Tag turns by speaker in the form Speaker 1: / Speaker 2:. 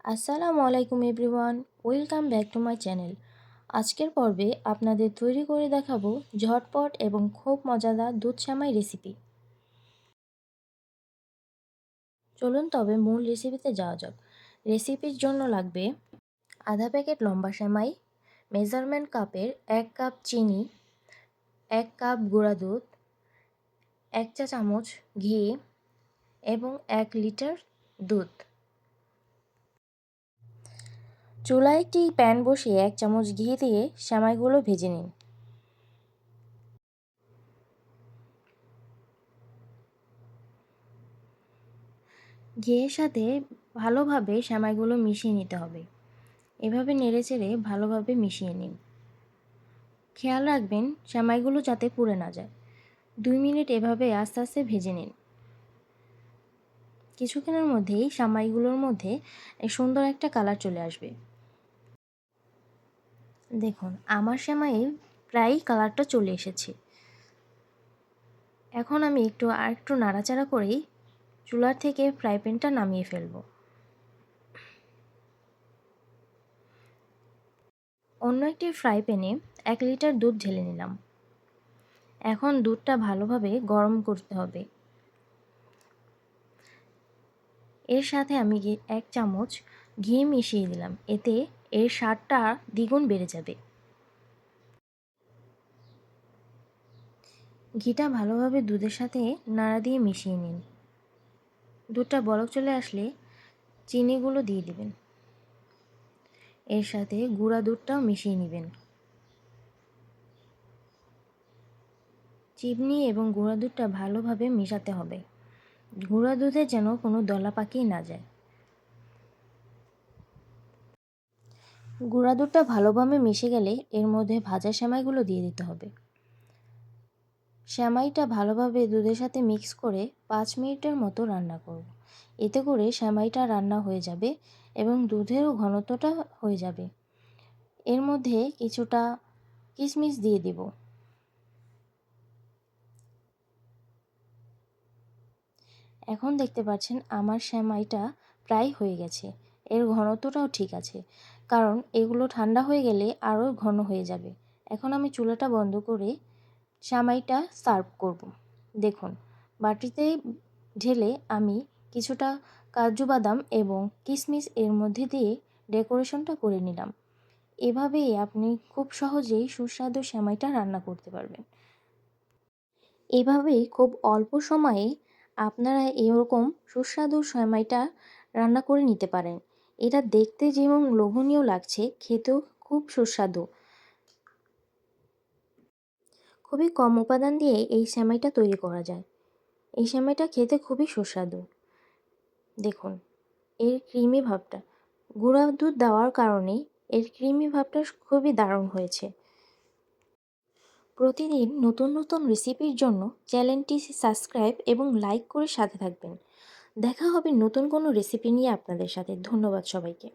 Speaker 1: আসসালামু আলাইকুম everyone, welcome back to my channel. আজকের পর্বে আপনাদের তৈরি করে দেখাবো ঝটপট এবং খুব মজাদার দুধ সেমাই রেসিপি। চলুন তবে মূল রেসিপিতে যাওয়া যাক। রেসিপির জন্য লাগবে আধা প্যাকেট লম্বা সেমাই, মেজারমেন্ট কাপের 1 কাপ চিনি, 1 কাপ গুঁড়া দুধ, 1 চা চামচ ঘি এবং 1 লিটার দুধ। চুলায় একটি প্যান বসিয়ে 1 চামচ ঘি দিয়ে সেমাইগুলো ভেজে নিন। ঘিয়ের সাথে ভালোভাবে সেমাইগুলো মিশিয়ে নিতে হবে। এভাবে নেড়েচেড়ে ভালোভাবে মিশিয়ে নিন। খেয়াল রাখবেন সেমাইগুলো যাতে পুড়ে না যায়। 2 মিনিট এভাবে আস্তে আস্তে ভেজে নিন। কিছুক্ষণের মধ্যেই সেমাইগুলোর মধ্যে সুন্দর একটা কালার চলে আসবে। দেখুন আমার সেমাইয়ের প্রায় কালারটা চলে এসেছে। এখন আমি আরেকটু নাড়াচাড়া করেই চুলার থেকে ফ্রাই প্যানটা নামিয়ে ফেলবো। অন্য একটি ফ্রাই প্যানে 1 লিটার দুধ ঢেলে নিলাম। এখন দুধটা ভালোভাবে গরম করতে হবে। এর সাথে আমি 1 চামচ ঘি মিশিয়ে দিলাম, এতে এর স্বাদটা দ্বিগুণ বেড়ে যাবে। ঘিটা ভালোভাবে দুধের সাথে নাড়া দিয়ে মিশিয়ে নিন। দুধটা বলক চলে আসলে চিনিগুলো দিয়ে দিবেন। এর সাথে গুঁড়া দুধটাও মিশিয়ে নেবেন। চিনি এবং গুঁড়া দুধটা ভালোভাবে মেশাতে হবে। গুঁড়া দুধে যেন কোনো দলা পাকিয়ে না যায়। গুঁড়া দুধটা ভালোভাবে মিশে গেলে এর মধ্যে ভাজা সেমাইগুলো দিয়ে দিতে হবে। সেমাইটা ভালোভাবে দুধের সাথে মিক্স করে 5 মিনিটের মতো রান্না করব। এতে করে সেমাইটা রান্না হয়ে যাবে এবং দুধেরও ঘনত্বটা হয়ে যাবে। এর মধ্যে কিছুটা কিশমিশ দিয়ে দেব। এখন দেখতে পাচ্ছেন আমার সেমাইটা প্রায় হয়ে গেছে। এর ঘনত্বটাও ঠিক আছে, কারণ এগুলো ঠান্ডা হয়ে গেলে আরও ঘন হয়ে যাবে। এখন আমি চুলাটা বন্ধ করে সেমাইটা সার্ভ করব। দেখুন বাটিতে ঢেলে আমি কিছুটা কাজু বাদাম এবং কিশমিশ এর মধ্যে দিয়ে ডেকোরেশনটা করে নিলাম। এভাবেই আপনি খুব সহজেই সুস্বাদু সেমাইটা রান্না করতে পারবেন। এভাবেই খুব অল্প সময়ে আপনারা এরকম সুস্বাদু সেমাইটা রান্না করে নিতে পারেন। এটা দেখতে যেমন লোভনীয় লাগছে, খেতেও খুব সুস্বাদু। খুবই কম উপাদান দিয়ে এই সেমাইটা তৈরি করা যায়। এই সেমাইটা খেতে খুবই সুস্বাদু। দেখুন এর ক্রিমি ভাবটা, গুঁড়া দুধ দেওয়ার কারণে এর ক্রিমি ভাবটা খুবই দারুণ হয়েছে। প্রতিদিন নতুন নতুন রেসিপির জন্য চ্যানেলটি সাবস্ক্রাইব এবং লাইক করে সাথে থাকবেন। দেখা হবে নতুন কোনো রেসিপি নিয়ে আপনাদের সাথে। ধন্যবাদ সবাইকে।